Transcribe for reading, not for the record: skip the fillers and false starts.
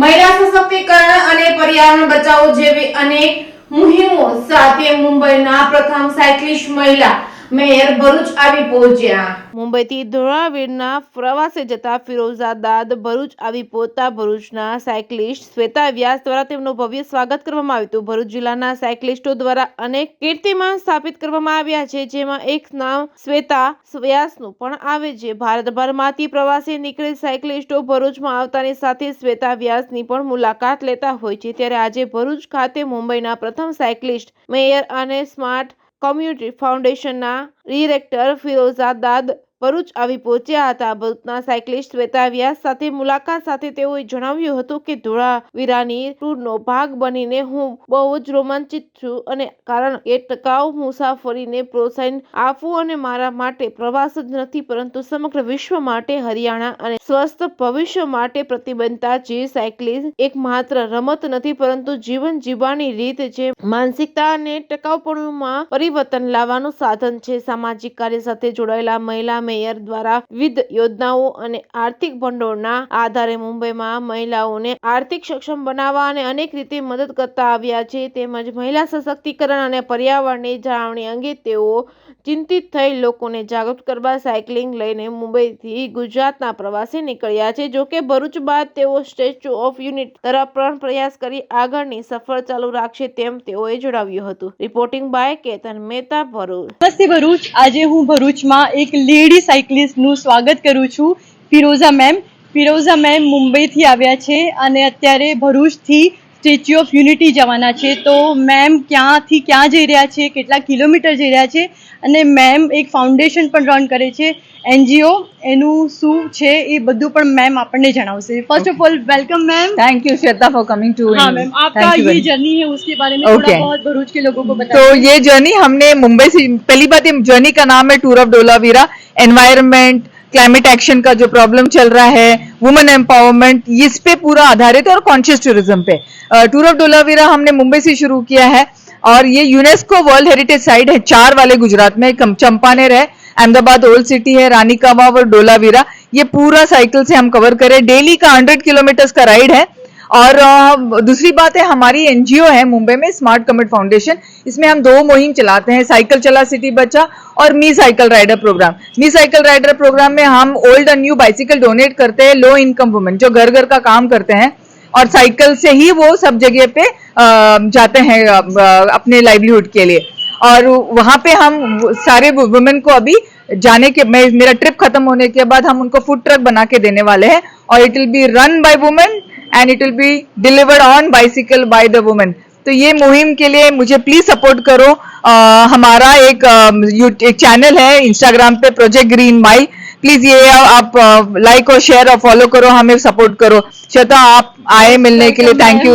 મહિલા સશક્તિકરણ અને પર્યાવરણ બચાવો જેવી અનેક મુહિમો સાથે મુંબઈના પ્રથમ સાયકલિસ્ટ મહિલા મેયર ભરૂચ આવી પહોંચ્યા। મુંબઈથી ધોળાવીરના પ્રવાસે જતા ફિરોઝાબાદ ભરૂચ આવી પહોંચતા ભરૂચના સાયકલિસ્ટ શ્વેતા વ્યાસ દ્વારા તેમનું ભવ્ય સ્વાગત કરવામાં આવ્યું હતું। ભરૂચ જિલ્લાના સાયકલિસ્ટો દ્વારા અનેક કીર્તિમાન સ્થાપિત કરવામાં આવ્યા છે, જેમાં એક નામ શ્વેતા વ્યાસનું પણ આવે છે। ભારતભરમાંથી પ્રવાસે નીકળેલ સાયકલિસ્ટો ભરૂચમાં આવતાની સાથે શ્વેતા વ્યાસની પણ મુલાકાત લેતા હોય છે। ત્યારે આજે ભરૂચ ખાતે મુંબઈના પ્રથમ સાયકલિસ્ટ મેયર અને સ્માર્ટ કોમ્યુનિટી ફાઉન્ડેશનના ડિરેક્ટર ફિરોઝાબાદ ભરૂચ આવી પહોંચ્યા હતા। ભરૂચના સાયકલિસ્ટ શ્વેતા વ્યાસ સાથે મુલાકાત સાથે તેઓએ જણાવ્યું હતું કે ધોળાવીરાની ટૂરનો ભાગ બનીને હું બહુ જ રોમાંચિત છું, અને કારણ કે ટકાઉ મુસાફરીને પ્રોત્સાહન આપવું અને મારા માટે પ્રવાસ જ નથી પરંતુ સમગ્ર વિશ્વ માટે હરિયાણા અને સ્વસ્થ ભવિષ્ય માટે પ્રતિબદ્ધતા છે। સાયકલિંગ એક માત્ર રમત નથી પરંતુ જીવન જીવવાની રીત છે, માનસિકતા અને ટકાઉપણુંમાં પરિવર્તન લાવવાનું સાધન છે। સામાજિક કાર્ય સાથે જોડાયેલા મહિલા મેયર દ્વારા વિવિધ યોજનાઓ અને આર્થિક ભંડોળના આધારે મુંબઈમાં મહિલાઓને આર્થિક સક્ષમ બનાવવા અને અનેક રીતે મદદ કરતા આવ્યા છે। તેમજ મહિલા સશક્તિકરણ અને પર્યાવરણની જાળવણી અંગે તેઓ ચિંતિત થઈ લોકોને જાગૃત કરવા સાયકલિંગ લઈને મુંબઈથી ગુજરાતના પ્રવાસે નીકળ્યા છે। જોકે ભરૂચ બાદ તેઓ સ્ટેચ્યુ ઓફ યુનિટી તરફ પણ પ્રયાસ કરી આગળની સફર ચાલુ રાખશે તેમ તેઓએ જણાવ્યું હતું। Reporting by Ketan Mehta, Bharuch. નમસ્તે ભરૂચ। આજે હું ભરૂચમાં એક લેડી સાયકલિસ્ટનું સ્વાગત કરું છું, ફિરોઝા મેમ। ફિરોઝા મેમ મુંબઈથી આવ્યા છે અને અત્યારે ભરૂચથી સ્ટેચ્યુ ઓફ યુનિટી જવાના છે। તો મેમ ક્યાંથી ક્યાં જઈ રહ્યા છે, કેટલા કિલોમીટર જઈ રહ્યા છે, અને મેમ એક ફાઉન્ડેશન પણ રન કરે છે, NGO, એનું શું છે એ બધું પણ મેમ આપણને જણાવશે। First of all welcome ma'am. Thank you Shweta for coming to. हाँ मैम, आपका ये जर्नी है उसके बारे में थोड़ा बहुत भरूच के लोगों को बताइए। तो ये जर्नी हमने मुंबई से, पहली बात ये जर्नी का नाम है tour of Dholavira. Environment, climate action का जो प्रॉब्लम चल रहा है, वुमेन एम्पावरमेंट, इस पे पूरा आधारित है और कॉन्शियस टूरिज्म पे। टूर ऑफ धोलावीरा हमने मुंबई से शुरू किया है और ये यूनेस्को वर्ल्ड हेरिटेज साइट है, 4 वाले गुजरात में, चंपानेर है, अहमदाबाद ओल्ड सिटी है, रानी का वाव और धोलावीरा। ये पूरा साइकिल से हम कवर करें। डेली का 100 किलोमीटर का राइड है। और दूसरी बात है, हमारी एनजीओ है मुंबई में, स्मार्ट कमिट फाउंडेशन। इसमें हम 2 मुहिम चलाते हैं, साइकिल चला सिटी बचा और मी साइकिल राइडर प्रोग्राम। मी साइकिल राइडर प्रोग्राम में हम old and new bicycle donate करते हैं लो इनकम वुमेन जो घर घर का काम करते हैं, और साइकिल से ही वो सब जगह पे जाते हैं अपने लाइवलीहुड के लिए। और वहां पे हम सारे वुमेन को अभी जाने के, मेरा ट्रिप खत्म होने के बाद हम उनको फूड ट्रक बना के देने वाले हैं, और it will be run by women and it will be delivered on bicycle by the women. तो ये मुहिम के लिए मुझे प्लीज सपोर्ट करो। हमारा एक चैनल है इंस्टाग्राम पे, प्रोजेक्ट ग्रीन माइल। प्लीज ये आप लाइक और शेयर और फॉलो करो, हमें सपोर्ट करो। श्वेता, आप आए मिलने के लिए, थैंक यू।